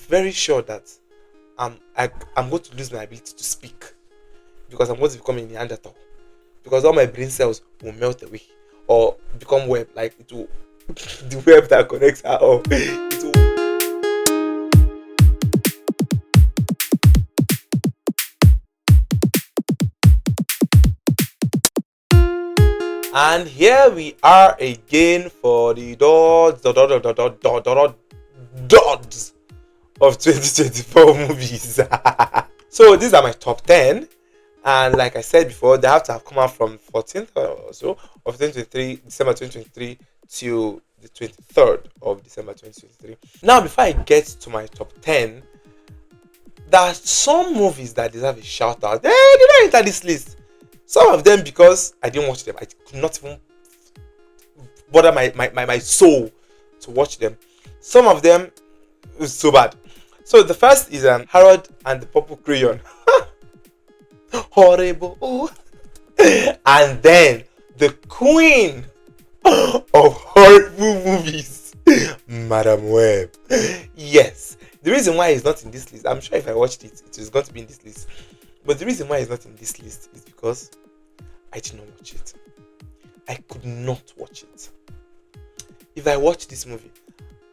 very sure that I'm going to lose my ability to speak because I'm going to become a Neanderthal. Because all my brain cells will melt away or become web, like it will the web that connects her all. It will. And here we are again for the dods of 2024 movies. So these are my top 10, and like I said before, they have to have come out from 14th or so of 2023, December 2023 till the 23rd of December 2023. Now, before I get to my top 10, there are some movies that deserve a shout out. They did not enter this list. Some of them because I didn't watch them. I could not even bother my soul to watch them. Some of them was so bad. So the first is Harold and the Purple Crayon. Horrible. And then the queen of horrible movies, Madam Web. Yes. The reason why it's not in this list, I'm sure if I watched it, it is going to be in this list. But the reason why it's not in this list is because I did not watch it. I could not watch it. If I watch this movie,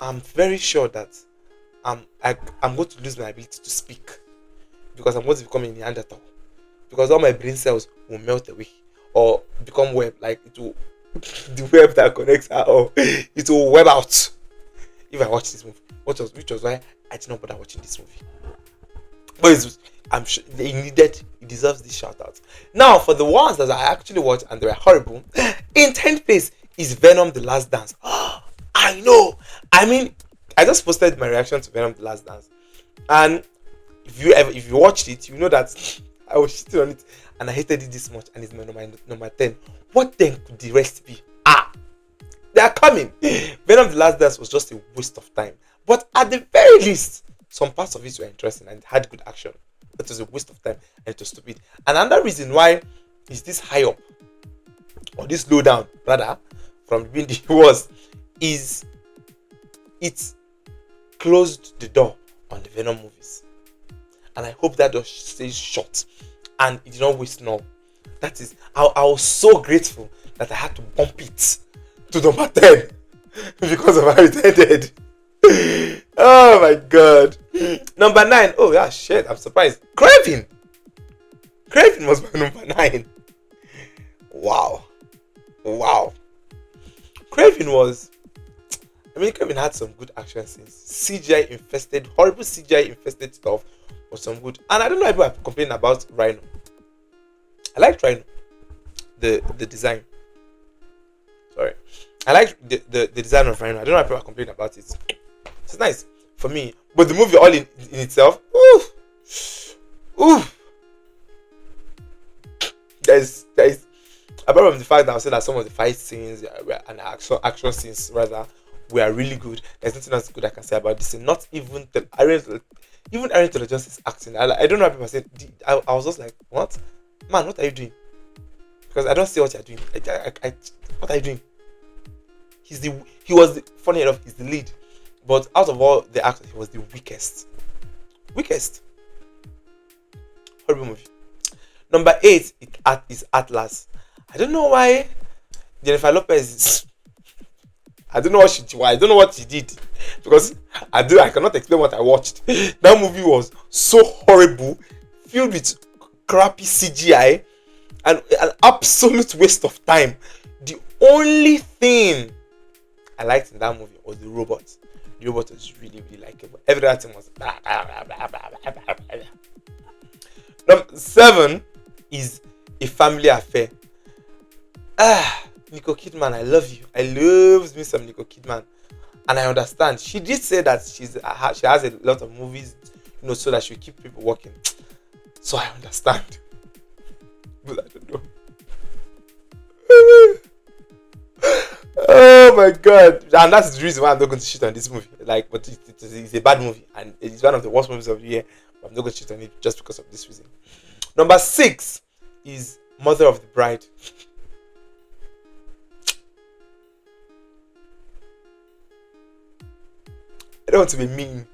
I'm very sure that I'm going to lose my ability to speak because I'm going to become a Neanderthal. Because all my brain cells will melt away or become web, like it will the web that connects her all. It will web out if I watch this movie. Which was why I did not bother watching this movie. But I'm sure it deserves this shout out. Now, for the ones that I actually watched and they were horrible, in 10th place is Venom: The Last Dance. I know. I mean, I just posted my reaction to Venom: The Last Dance, and if you watched it, you know that I was shitting on it and I hated it this much, and it's my number 10. What then could the rest be? They are coming. Venom: The Last Dance was just a waste of time, but at the very least, some parts of it were interesting and had good action. But it was a waste of time and it was stupid. And another reason why is this high up or this low down rather from being the worst is it closed the door on the Venom movies. And I hope that door stays shut and it did not waste now. That is, I was so grateful that I had to bump it to number 10 because of how it ended. Oh my god. Number 9. Oh yeah, shit, I'm surprised. Craven was my number 9. Wow. Craven had some good action scenes. Horrible CGI infested stuff was some good. And I don't know if people are complaining about Rhino. I liked Rhino. The design. Sorry. I like the design of Rhino. I don't know if people are complaining about it. It's nice for me. But the movie all in itself, there's apart from the fact that I said that some of the fight scenes and action scenes rather were really good. There's nothing else good I can say about this. Not even Aaron Taylor Johnson's acting. I don't know why people say. I was just like, what, man? What are you doing? Because I don't see what you're doing. What are you doing? Funny enough, he's the lead. But out of all the actors, he was the weakest. Horrible movie. Number 8 is Atlas. I don't know why Jennifer Lopez is. I don't know what she did because I cannot explain what I watched. That movie was so horrible, filled with crappy CGI, and an absolute waste of time. The only thing I liked in that movie was the robot. The robot was really, really likable. Every other thing was blah, blah, blah, blah, blah, blah, blah. Number 7 is A Family Affair. Nicole Kidman, I love you. I love me some Nicole Kidman, and I understand. She did say that she has a lot of movies, so that she will keep people working. So I understand, but I don't know. Oh my god! And that's the reason why I'm not going to shit on this movie. But it's a bad movie, and it's one of the worst movies of the year. But I'm not going to shit on it just because of this reason. Number 6 is Mother of the Bride. I don't want to be mean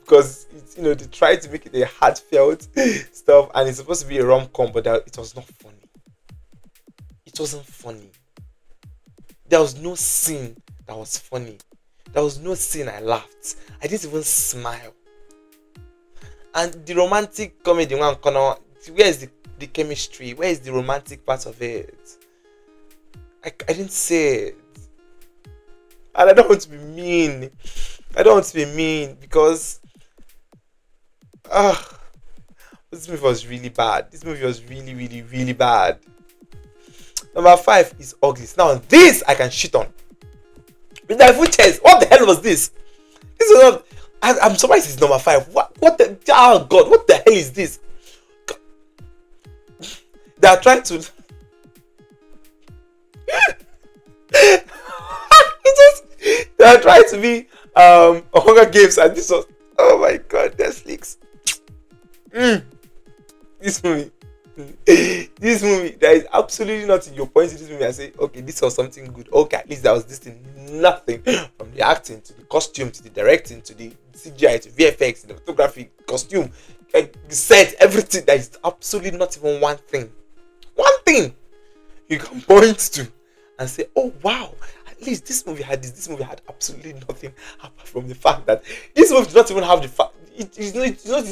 because it's, they tried to make it a heartfelt stuff, and it's supposed to be a rom-com, but it was not funny. It wasn't funny. There was no scene that was funny. There was no scene I laughed. I didn't even smile. And the romantic comedy one corner, where is the chemistry? Where is the romantic part of it? I didn't say it. And I don't want to be mean. Because this movie was really bad. This movie was really, really, really bad. Number 5 is ugly. Now this I can shit on. With my full chest. What the hell was this? This is not. I'm surprised it's number 5. What the? Oh God! What the hell is this? They are trying to. They are trying to be a Hunger Games, and this was. Oh my God! Netflix. This movie. There is absolutely nothing you point to this movie and say, okay, this was something good. Okay, at least there was this thing. Nothing from the acting to the costume to the directing to the CGI to VFX, the photography, costume, set, everything. There is absolutely not even one thing you can point to and say, oh wow, at least this movie had this. This movie had absolutely nothing apart from the fact that this movie did not even have the fact. It's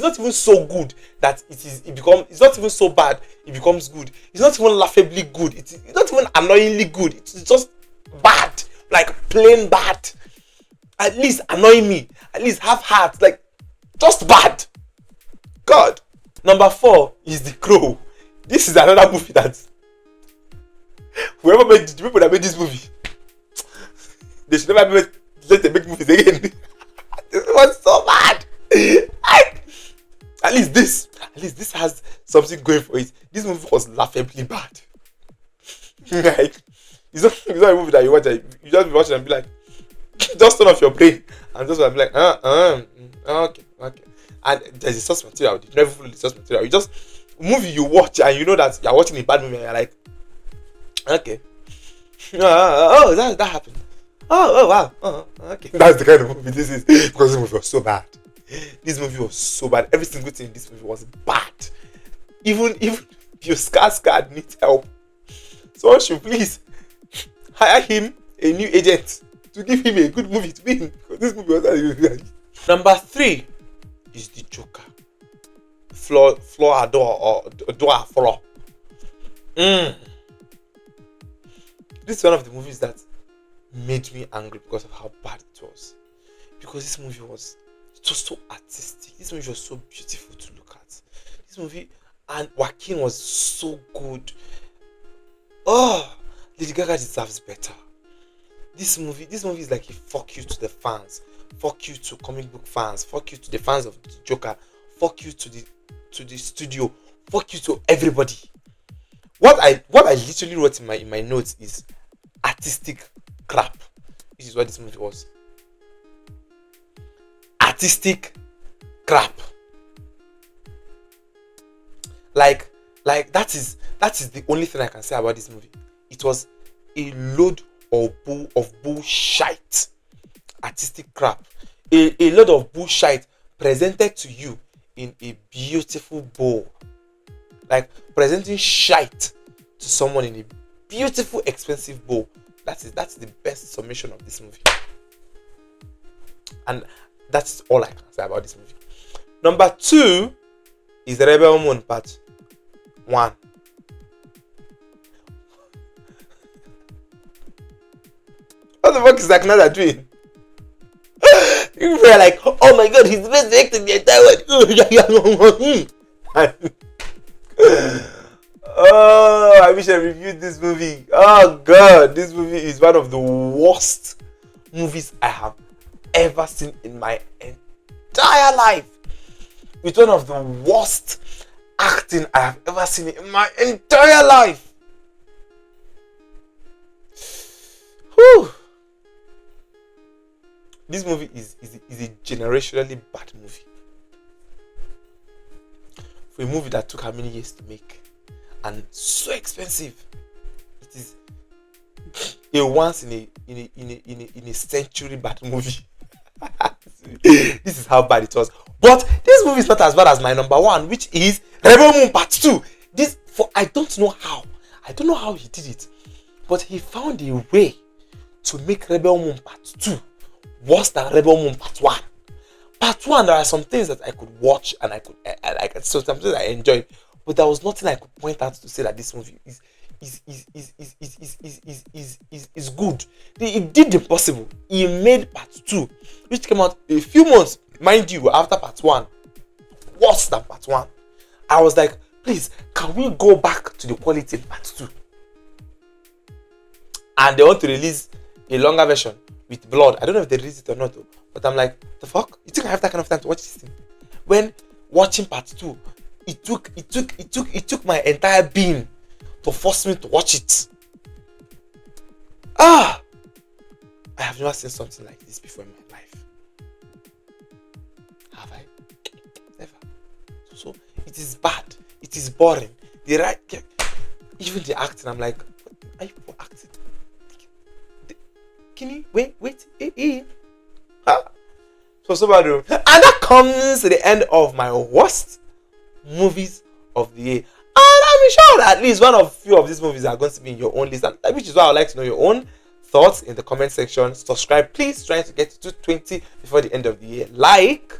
not even so good that it's not even so bad it becomes good. It's not even laughably good. It's not even annoyingly good. It's just bad, like plain bad. At least annoy me. At least have heart. Like just bad. God. Number 4 is The Crow. This is another movie that whoever made the people that made this movie, they should never let them make movies again. This was so bad. At least this has something going for it. This movie was laughably bad. Like it's not a movie that you watch. You just be watching and be like, just turn off your brain and just be like, okay. And there's a source material. You never follow the source material. You just movie you watch and you know that you're watching a bad movie and you're like, okay, that happened. Oh wow. Okay. That's the kind of movie this is, because this movie was so bad. This movie was so bad. Every single thing in this movie was bad. Even your scar needs help. Someone should please hire him a new agent to give him a good movie to be in, because this movie was not good. Number 3 is The Joker. Floor Adore. This is one of the movies that made me angry because of how bad it was. Because this movie was so artistic. This movie was so beautiful to look at. This movie, and Joaquin was so good. Oh, Lady Gaga deserves better. This movie is like a fuck you to the fans, fuck you to comic book fans, fuck you to the fans of the Joker, fuck you to the studio, fuck you to everybody. What I literally wrote in my notes is artistic crap. This is what this movie was. Artistic crap. Like that is the only thing I can say about this movie. It was a load of bullshit. Artistic crap. A load of bullshit presented to you in a beautiful bowl. Like presenting shite to someone in a beautiful, expensive bowl. That's the best summation of this movie. And that's all I can say about this movie. Number 2 is Rebel Moon Part 1. What the fuck is Zack doing? You were like, oh my God, he's the best actor in the entire world. Oh, I wish I reviewed this movie. Oh God, this movie is one of the worst movies I have ever seen in my entire life. It's one of the worst acting I have ever seen in my entire life. Whew. This movie is a generationally bad movie. For a movie that took how many years to make and so expensive, it is a once in a century bad movie. This is how bad it was. But this movie is not as bad as my number one, which is Rebel Moon Part 2. I don't know how. I don't know how he did it. But he found a way to make Rebel Moon Part 2 worse than Rebel Moon Part 1. Part 1, there are some things that I could watch and I could so something I enjoyed, but there was nothing I could point out to say that this movie is good. He did the impossible. He made Part 2, which came out a few months, mind you, after Part 1, worse than Part 1. I was like, please, can we go back to the quality in Part 2? And they want to release a longer version with blood. I don't know if they released it or not, though. But I'm like, the fuck? You think I have that kind of time to watch this thing? When watching Part 2, it took my entire being to force me to watch it. I have never seen something like this before in my life. Have I? Never. So it is bad. It is boring. Even the acting, I'm like, are you people acting? Can you wait? So bad. And that comes to the end of my worst movies of the year. And I'm sure that at least one of few of these movies are going to be in your own list, and which is why I'd like to know your own thoughts in the comment section. Subscribe, please. Trying to get to 220 before the end of the year. Like,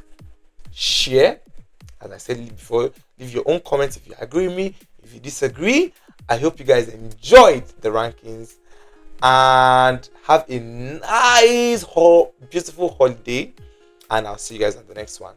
share. As I said before, leave your own comments if you agree with me. If you disagree, I hope you guys enjoyed the rankings and have a nice, beautiful holiday. And I'll see you guys at the next one.